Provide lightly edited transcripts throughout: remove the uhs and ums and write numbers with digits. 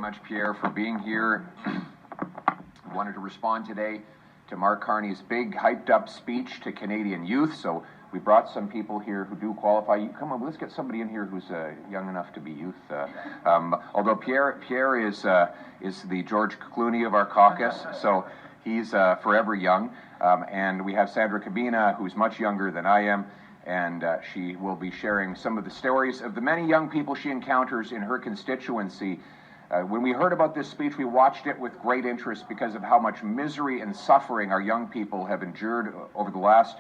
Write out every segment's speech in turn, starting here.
Much, Pierre, for being here. I wanted to respond today to Mark Carney's big hyped up speech to Canadian youth. So we brought some people here who do qualify. Come on, let's get somebody in here who's young enough to be youth. Although Pierre is the George Clooney of our caucus, so he's forever young. And we have Sandra Cabina, who's much younger than I am, and she will be sharing some of the stories of the many young people she encounters in her constituency. When we heard about this speech, we watched it with great interest because of how much misery and suffering our young people have endured over the last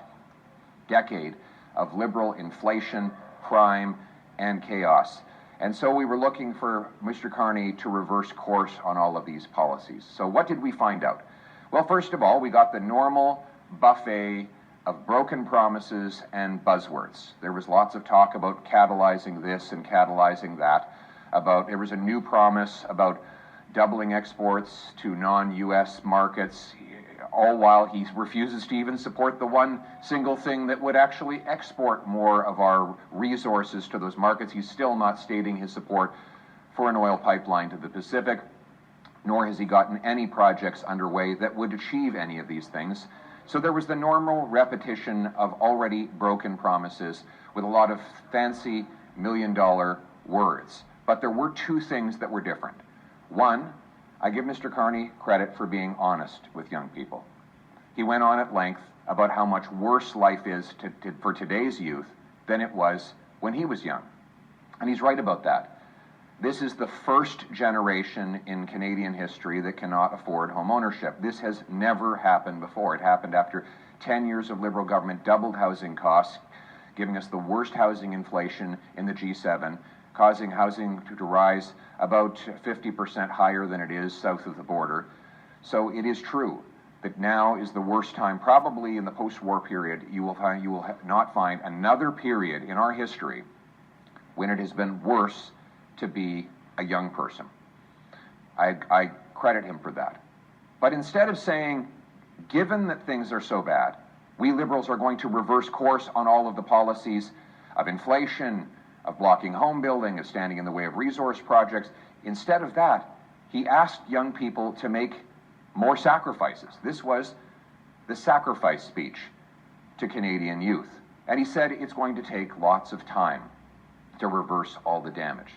decade of liberal inflation, crime, and chaos. And so we were looking for Mr. Carney to reverse course on all of these policies. So what did we find out? Well, first of all, we got the normal buffet of broken promises and buzzwords. There was lots of talk about catalyzing this and catalyzing that. There was a new promise about doubling exports to non-U.S. markets, all while he refuses to even support the one single thing that would actually export more of our resources to those markets. He's still not stating his support for an oil pipeline to the Pacific, nor has he gotten any projects underway that would achieve any of these things. So there was the normal repetition of already broken promises with a lot of fancy million-dollar words. But there were two things that were different. One, I give Mr. Carney credit for being honest with young people. He went on at length about how much worse life is for today's youth than it was when he was young. And he's right about that. This is the first generation in Canadian history that cannot afford home ownership. This has never happened before. It happened after 10 years of Liberal government doubled housing costs, giving us the worst housing inflation in the G7, causing housing to rise about 50% higher than it is south of the border. So it is true that now is the worst time, probably in the post-war period. You will not find another period in our history when it has been worse to be a young person. I credit him for that. But instead of saying, given that things are so bad, we Liberals are going to reverse course on all of the policies of inflation, of blocking home building, of standing in the way of resource projects. Instead of that, he asked young people to make more sacrifices. This was the sacrifice speech to Canadian youth. And he said it's going to take lots of time to reverse all the damage.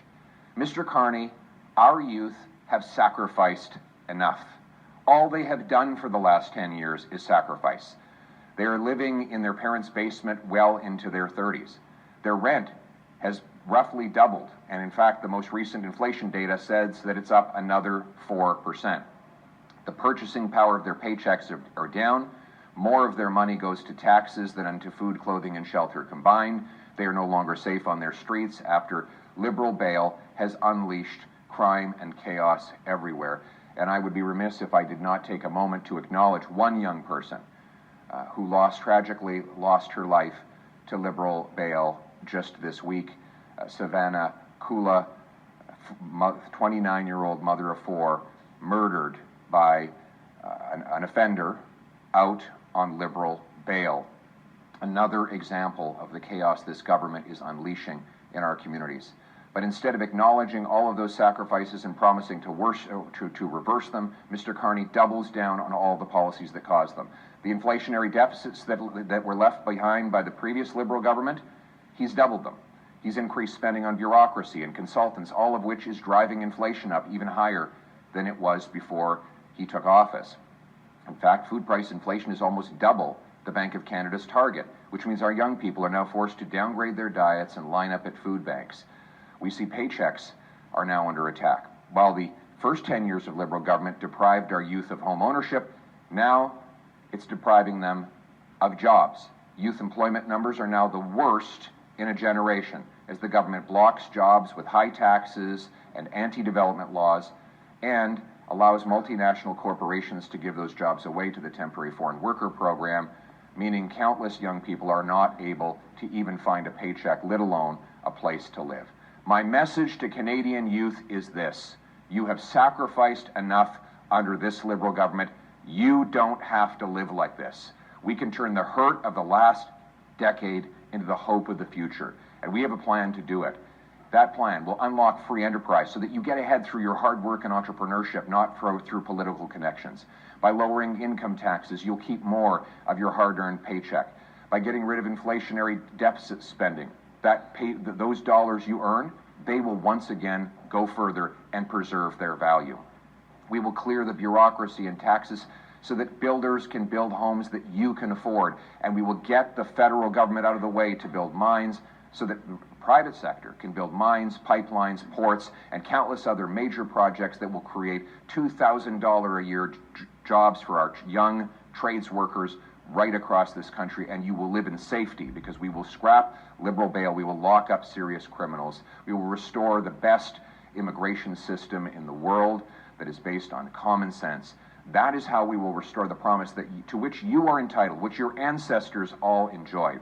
Mr. Carney, our youth have sacrificed enough. All they have done for the last 10 years is sacrifice. They are living in their parents' basement well into their 30s. Their rent has roughly doubled, and in fact, the most recent inflation data says that it's up another 4%. The purchasing power of their paychecks are down. More of their money goes to taxes than into food, clothing, and shelter combined. They are no longer safe on their streets after Liberal bail has unleashed crime and chaos everywhere. And I would be remiss if I did not take a moment to acknowledge one young person who tragically lost her life to Liberal bail just this week. Savannah Kula, 29-year-old mother of four, murdered by an offender out on Liberal bail. Another example of the chaos this government is unleashing in our communities. But instead of acknowledging all of those sacrifices and promising to reverse them, Mr. Carney doubles down on all the policies that caused them. The inflationary deficits that were left behind by the previous Liberal government, he's doubled them. He's increased spending on bureaucracy and consultants, all of which is driving inflation up even higher than it was before he took office. In fact, food price inflation is almost double the Bank of Canada's target, which means our young people are now forced to downgrade their diets and line up at food banks. We see paychecks are now under attack. While the first 10 years of Liberal government deprived our youth of home ownership, now it's depriving them of jobs. Youth employment numbers are now the worst in a generation, as the government blocks jobs with high taxes and anti-development laws and allows multinational corporations to give those jobs away to the temporary foreign worker program, meaning countless young people are not able to even find a paycheck, let alone a place to live. My message to Canadian youth is this: you have sacrificed enough under this Liberal government. You don't have to live like this. We can turn the hurt of the last decade into the hope of the future, and we have a plan to do it. That plan will unlock free enterprise so that you get ahead through your hard work and entrepreneurship, not through political connections. By lowering income taxes, you'll keep more of your hard-earned paycheck. By getting rid of inflationary deficit spending, those dollars you earn, they will once again go further and preserve their value. We will clear the bureaucracy and taxes so that builders can build homes that you can afford, and we will get the federal government out of the way to build mines so that the private sector can build mines, pipelines, ports, and countless other major projects that will create $2,000 a year jobs for our young trades workers right across this country, and you will live in safety because we will scrap liberal bail, we will lock up serious criminals, we will restore the best immigration system in the world that is based on common sense. That is how we will restore the promise to which you are entitled, which your ancestors all enjoyed.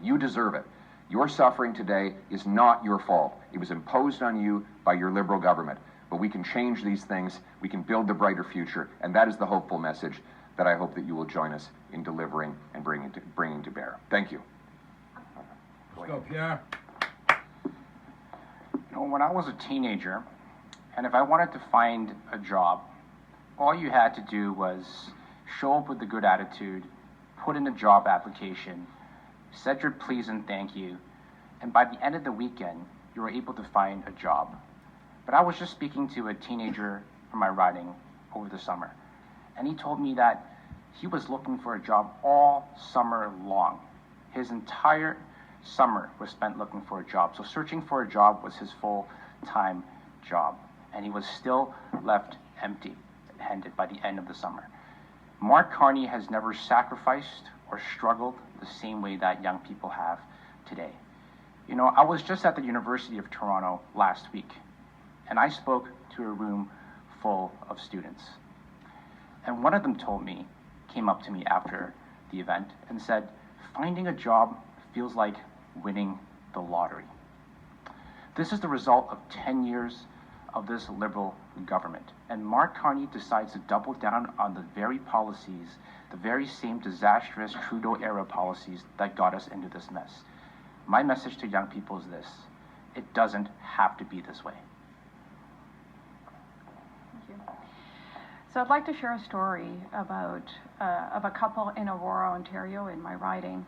You deserve it. Your suffering today is not your fault. It was imposed on you by your liberal government. But we can change these things, we can build the brighter future, and that is the hopeful message that I hope that you will join us in delivering and bringing to bear. Thank you. Let's go, Pierre. You know, when I was a teenager, and if I wanted to find a job, all you had to do was show up with a good attitude, put in a job application, said your please and thank you, and by the end of the weekend, you were able to find a job. But I was just speaking to a teenager from my riding over the summer, and he told me that he was looking for a job all summer long. His entire summer was spent looking for a job. So searching for a job was his full-time job, and he was still left empty-handed by the end of the summer. Mark Carney has never sacrificed or struggled the same way that young people have today. You know, I was just at the University of Toronto last week, and I spoke to a room full of students. And one of them came up to me after the event and said, finding a job feels like winning the lottery. This is the result of 10 years of this liberal government. And Mark Carney decides to double down on the very policies, the very same disastrous Trudeau-era policies that got us into this mess. My message to young people is this: it doesn't have to be this way. So I'd like to share a story about of a couple in Aurora, Ontario, in my riding.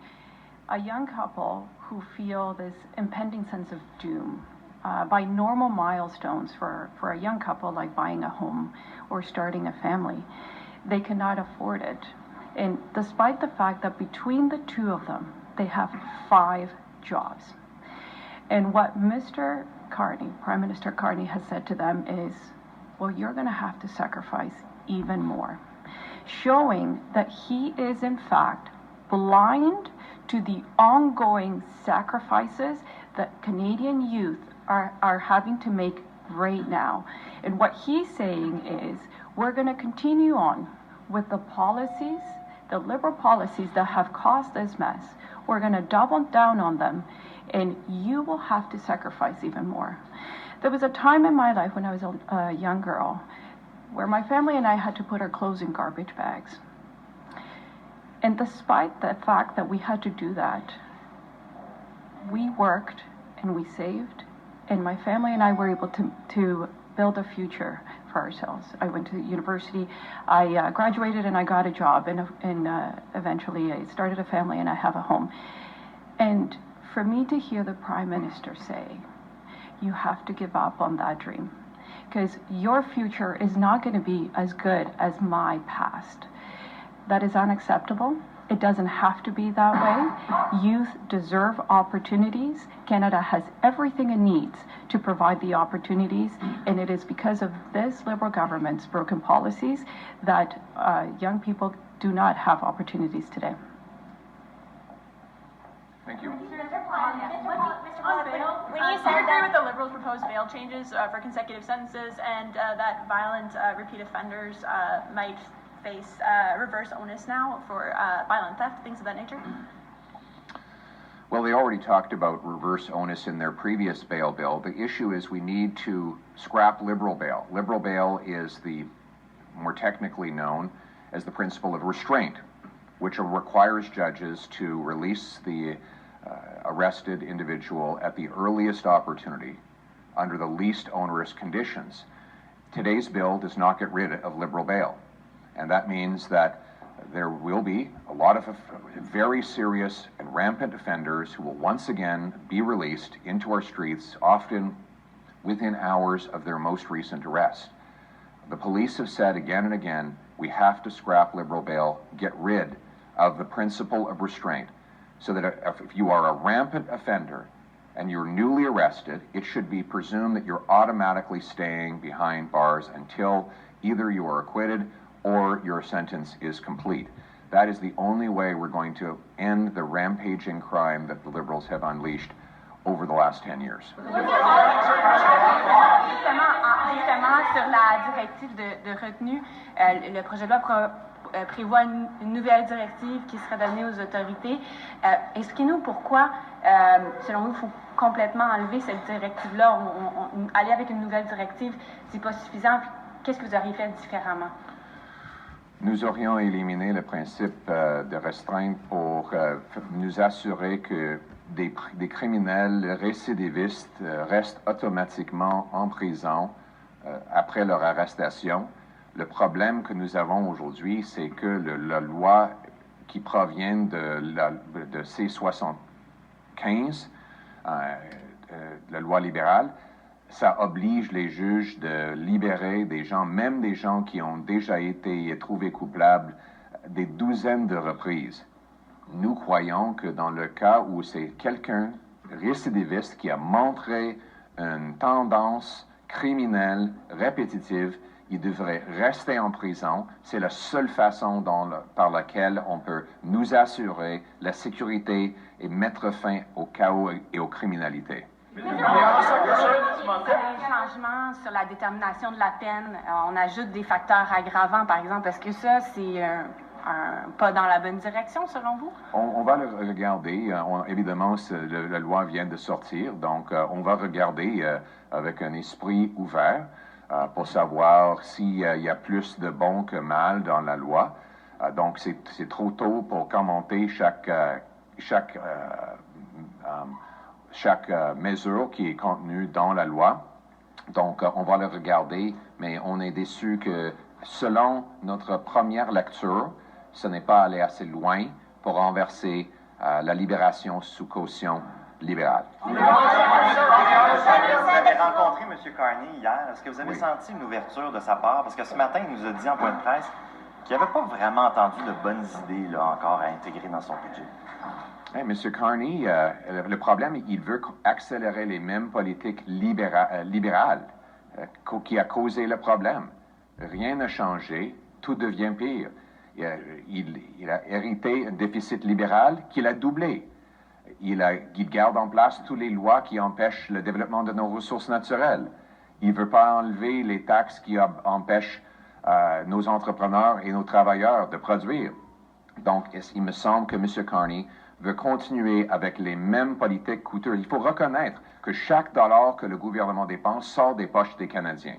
A young couple who feel this impending sense of doom by normal milestones for a young couple, like buying a home or starting a family. They cannot afford it. And despite the fact that between the two of them, they have 5 jobs. And what Mr. Carney, Prime Minister Carney, has said to them is, well, you're going to have to sacrifice even more, showing that he is in fact blind to the ongoing sacrifices that Canadian youth are having to make right now. And what he's saying is, we're going to continue on with the policies, the liberal policies that have caused this mess. We're going to double down on them, and you will have to sacrifice even more. There was a time in my life when I was a young girl where my family and I had to put our clothes in garbage bags. And despite the fact that we had to do that, we worked and we saved, and my family and I were able to build a future for ourselves. I went to university, I graduated, and I got a job, and eventually I started a family and I have a home. And for me to hear the Prime Minister say, you have to give up on that dream, because your future is not going to be as good as my past. That is unacceptable. It doesn't have to be that way. Youth deserve opportunities. Canada has everything it needs to provide the opportunities, and it is because of this Liberal government's broken policies that young people do not have opportunities today. Thank you. When you said agree with the Liberals' proposed bail changes for consecutive sentences, and that violent repeat offenders might face reverse onus now for violent theft, things of that nature? Well, they already talked about reverse onus in their previous bail bill. The issue is we need to scrap liberal bail. Liberal bail is the more technically known as the principle of restraint, which requires judges to release the arrested individual at the earliest opportunity under the least onerous conditions. Today's bill does not get rid of liberal bail, and that means that there will be a lot of very serious and rampant offenders who will once again be released into our streets, often within hours of their most recent arrest. The police have said again and again, we have to scrap liberal bail, get rid of the principle of restraint, so that if you are a rampant offender and you're newly arrested, it should be presumed that you're automatically staying behind bars until either you are acquitted or your sentence is complete. That is the only way we're going to end the rampaging crime that the Liberals have unleashed over the last 10 years. Justement, sur la directive de retenue, le projet de loi prévoit une nouvelle directive qui sera donnée aux autorités. Expliquez-nous pourquoi, selon vous, il faut complètement enlever cette directive-là. Aller avec une nouvelle directive, c'est pas suffisant. Qu'est-ce que vous auriez fait différemment? Nous aurions éliminé le principe de restreinte pour nous assurer que des criminels récidivistes restent automatiquement en prison après leur arrestation. Le problème que nous avons aujourd'hui, c'est que la loi qui provient de C-75, la loi libérale, ça oblige les juges de libérer des gens, même des gens qui ont déjà été trouvés coupables des douzaines de reprises. Nous croyons que dans le cas où c'est quelqu'un récidiviste qui a montré une tendance criminelle répétitive, il devrait rester en prison. C'est la seule façon par laquelle on peut nous assurer la sécurité et mettre fin au chaos et aux criminalités. Un changement sur la détermination de la peine, on ajoute des facteurs aggravants, par exemple. Est-ce que ça, c'est un pas dans la bonne direction, selon vous? On va le regarder. Évidemment, la loi vient de sortir, donc on va regarder avec un esprit ouvert pour savoir s'il y a plus de bon que mal dans la loi. Donc, c'est trop tôt pour commenter chaque mesure qui est contenue dans la loi. Donc, on va le regarder, mais on est déçu que, selon notre première lecture, ce n'est pas allé assez loin pour renverser la libération sous caution libérale. Vous avez rencontré M. Carney hier. Est-ce que vous avez senti une ouverture de sa part? Parce que ce matin, il nous a dit en point de presse qu'il n'avait pas vraiment entendu de bonnes idées là, encore à intégrer dans son budget. Hey, M. Carney, le problème, il veut accélérer les mêmes politiques libérales qui a causé le problème. Rien n'a changé, tout devient pire. Il a hérité un déficit libéral qu'il a doublé. Il garde en place toutes les lois qui empêchent le développement de nos ressources naturelles. Il ne veut pas enlever les taxes qui empêchent nos entrepreneurs et nos travailleurs de produire. Donc, il me semble que M. Carney veut continuer avec les mêmes politiques coûteuses. Il faut reconnaître que chaque dollar que le gouvernement dépense sort des poches des Canadiens.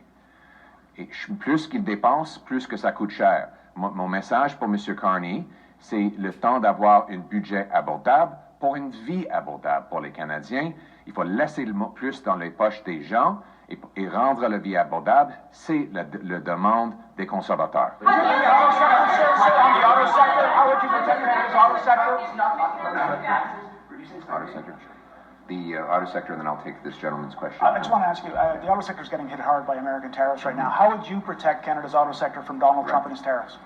Et plus qu'il dépense, plus que ça coûte cher. Mon message pour M. Carney, c'est le temps d'avoir un budget abordable pour une vie abordable pour les Canadiens. Il faut laisser plus dans les poches des gens et rendre la vie abordable. C'est la demande des conservateurs. The auto sector, and then I'll take this gentleman's question. I just want to ask you, the auto sector is getting hit hard by American tariffs right now. How would you protect Canada's auto sector from Donald Trump and his tariffs?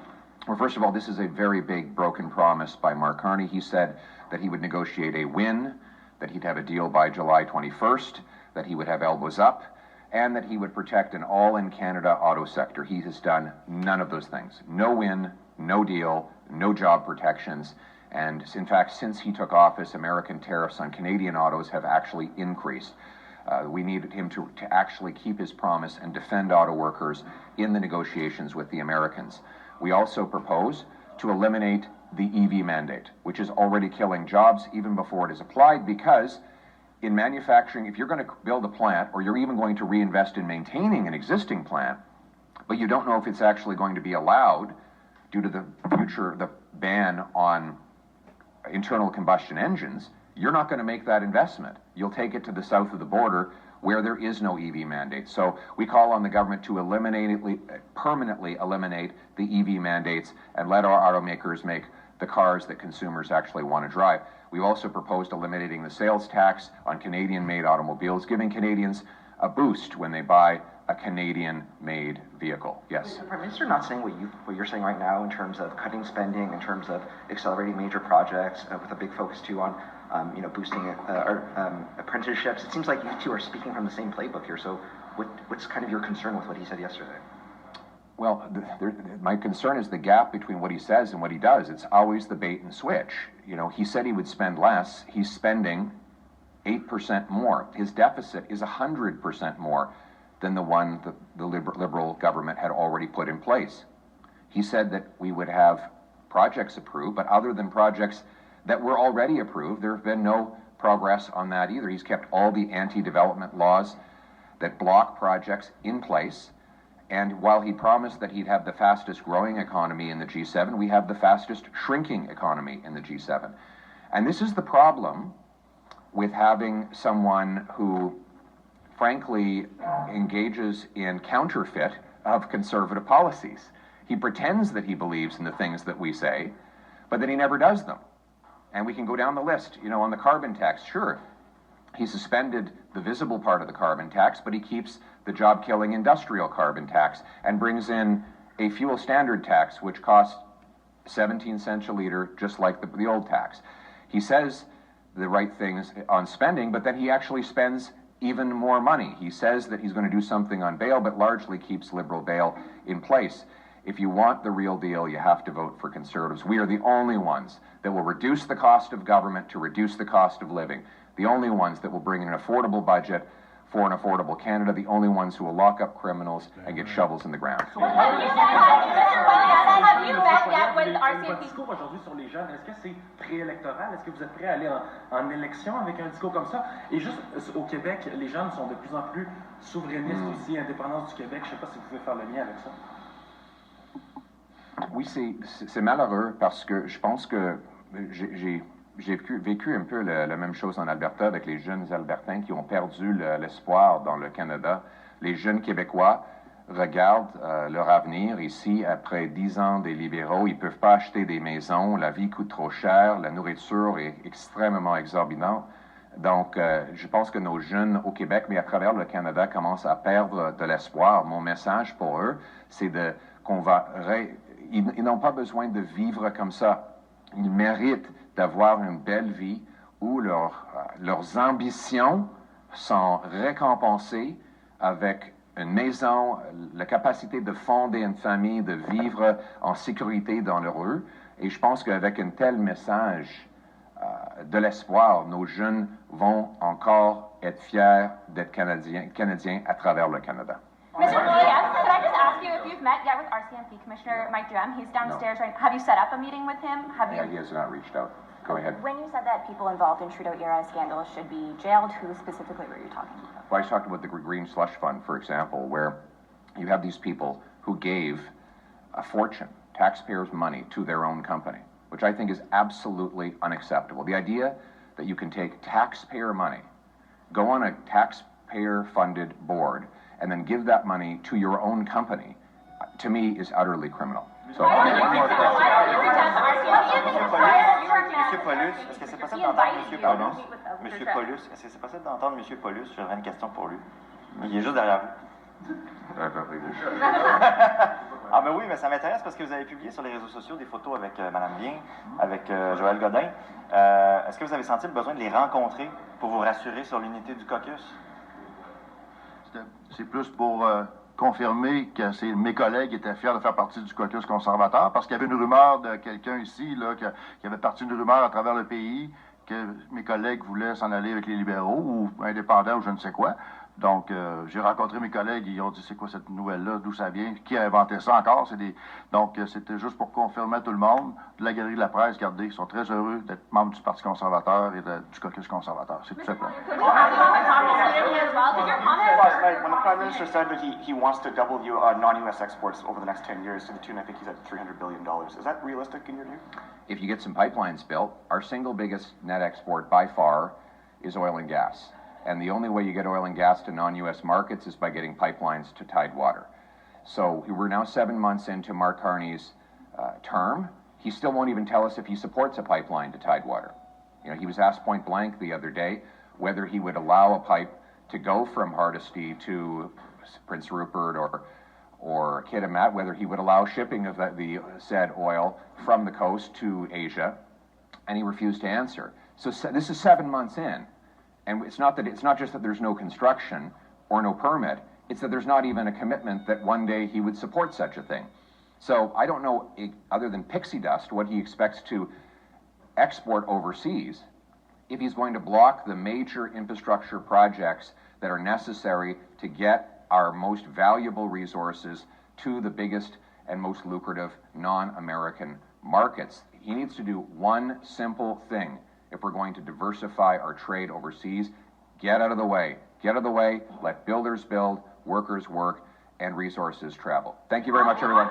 Well, first of all, this is a very big broken promise by Mark Carney. He said that he would negotiate a win, that he'd have a deal by July 21st, that he would have elbows up, and that he would protect an all-in-Canada auto sector. He has done none of those things. No win, no deal, no job protections. And in fact, since he took office, American tariffs on Canadian autos have actually increased. We needed him to actually keep his promise and defend auto workers in the negotiations with the Americans. We also propose to eliminate the EV mandate, which is already killing jobs even before it is applied, because in manufacturing, if you're going to build a plant or you're even going to reinvest in maintaining an existing plant, but you don't know if it's actually going to be allowed due to the ban on internal combustion engines, you're not going to make that investment. You'll take it to the south of the border where there is no EV mandate. So we call on the government to permanently eliminate the EV mandates and let our automakers make the cars that consumers actually want to drive. We've also proposed eliminating the sales tax on Canadian-made automobiles, giving Canadians a boost when they buy a Canadian-made vehicle. Yes. Is the Prime Minister not saying what you're saying right now in terms of cutting spending, in terms of accelerating major projects, with a big focus too on boosting apprenticeships? It seems like you two are speaking from the same playbook here. So what's kind of your concern with what he said yesterday? Well, my concern is the gap between what he says and what he does. It's always the bait and switch. He said he would spend less. He's spending 8% more. His deficit is 100% more than the one that the Liberal government had already put in place. He said that we would have projects approved, but other than projects that were already approved, there have been no progress on that either. He's kept all the anti-development laws that block projects in place. And while he promised that he'd have the fastest growing economy in the G7, we have the fastest shrinking economy in the G7. And this is the problem with having someone who, frankly, engages in counterfeit of conservative policies. He pretends that he believes in the things that we say, but then he never does them. And we can go down the list, on the carbon tax. Sure, he suspended the visible part of the carbon tax, but he keeps the job-killing industrial carbon tax and brings in a fuel standard tax, which costs 17 cents a liter, just like the old tax. He says the right things on spending, but then he actually spends even more money. He says that he's going to do something on bail, but largely keeps Liberal bail in place. If you want the real deal, you have to vote for Conservatives. We are the only ones that will reduce the cost of government to reduce the cost of living. The only ones that will bring in an affordable budget for an affordable Canada. The only ones who will lock up criminals and get shovels in the ground. Have you met yet with RCMP? Votre discours aujourd'hui sur les jeunes, est-ce que c'est préélectoral? Est-ce que vous êtes prêt à aller en élection avec un discours comme ça? Et juste au Québec, les jeunes sont de plus en plus souverainistes aussi, indépendance du Québec. Je ne sais pas si vous pouvez faire le lien avec ça. Oui, c'est malheureux parce que je pense que j'ai vécu un peu la même chose en Alberta avec les jeunes Albertains qui ont perdu l'espoir dans le Canada. Les jeunes Québécois regardent leur avenir ici après 10 ans des libéraux. Ils ne peuvent pas acheter des maisons, la vie coûte trop cher, la nourriture est extrêmement exorbitante. Donc, je pense que nos jeunes au Québec, mais à travers le Canada, commencent à perdre de l'espoir. Mon message pour eux, c'est ils n'ont pas besoin de vivre comme ça. Ils méritent d'avoir une belle vie où leurs ambitions sont récompensées avec une maison, la capacité de fonder une famille, de vivre en sécurité dans leur rue. Et je pense qu'avec un tel message de l'espoir, nos jeunes vont encore être fiers d'être Canadiens à travers le Canada. Mr. Poilievre, could I just ask you if you've met yet with RCMP Commissioner Mike Duhem? He's downstairs right now. Have you set up a meeting with him? He has not reached out. Go ahead. When you said that people involved in Trudeau-era scandals should be jailed, who specifically were you talking about? Well, I talked about the Green Slush Fund, for example, where you have these people who gave a fortune, taxpayers' money, to their own company, which I think is absolutely unacceptable. The idea that you can take taxpayer money, go on a taxpayer-funded board, and then give that money to your own company, to me, is utterly criminal. So, Monsieur Poilievre, est-ce que c'est possible d'entendre Monsieur Poilievre? Monsieur Poilievre, est-ce que c'est possible d'entendre Monsieur Poilievre? J'aurais une question pour lui. Il est juste derrière vous. Ah ben oui, mais ça m'intéresse parce que vous avez publié sur les réseaux sociaux des photos avec Mme Bien, avec Joël Godin. Est-ce que vous avez senti le besoin de les rencontrer pour vous rassurer sur l'unité du caucus? C'est plus pour confirmer que mes collègues étaient fiers de faire partie du caucus conservateur, parce qu'il y avait une rumeur de quelqu'un ici, là, qui avait parti une rumeur à travers le pays, que mes collègues voulaient s'en aller avec les libéraux, ou indépendants, ou je ne sais quoi. Donc, j'ai rencontré mes collègues, ils ont dit c'est quoi cette nouvelle-là, d'où ça vient, qui a inventé ça encore. Donc, c'était juste pour confirmer à tout le monde, de la Galerie de la Presse, regardez, ils sont très heureux d'être membres du Parti conservateur et du caucus conservateur. C'est tout simplement. Last night, when the Prime Minister said that he wants to double non-U.S. exports over the next 10 years to the tune, I think he's at $300 billion. Is that realistic in your view? If you get some pipelines built, our single biggest net export by far is oil and gas. And the only way you get oil and gas to non-U.S. markets is by getting pipelines to Tidewater. So we're now 7 months into Mark Carney's term. He still won't even tell us if he supports a pipeline to Tidewater. You know, he was asked point blank the other day whether he would allow a pipe to go from Hardisty to Prince Rupert or Kitimat, whether he would allow shipping of the said oil from the coast to Asia, and he refused to answer. So this is 7 months in. And it's not just that there's no construction or no permit, it's that there's not even a commitment that one day he would support such a thing. So I don't know, other than pixie dust, what he expects to export overseas if he's going to block the major infrastructure projects that are necessary to get our most valuable resources to the biggest and most lucrative non-American markets. He needs to do one simple thing. If we're going to diversify our trade overseas, get out of the way. Get out of the way, let builders build, workers work, and resources travel. Thank you very much, everyone.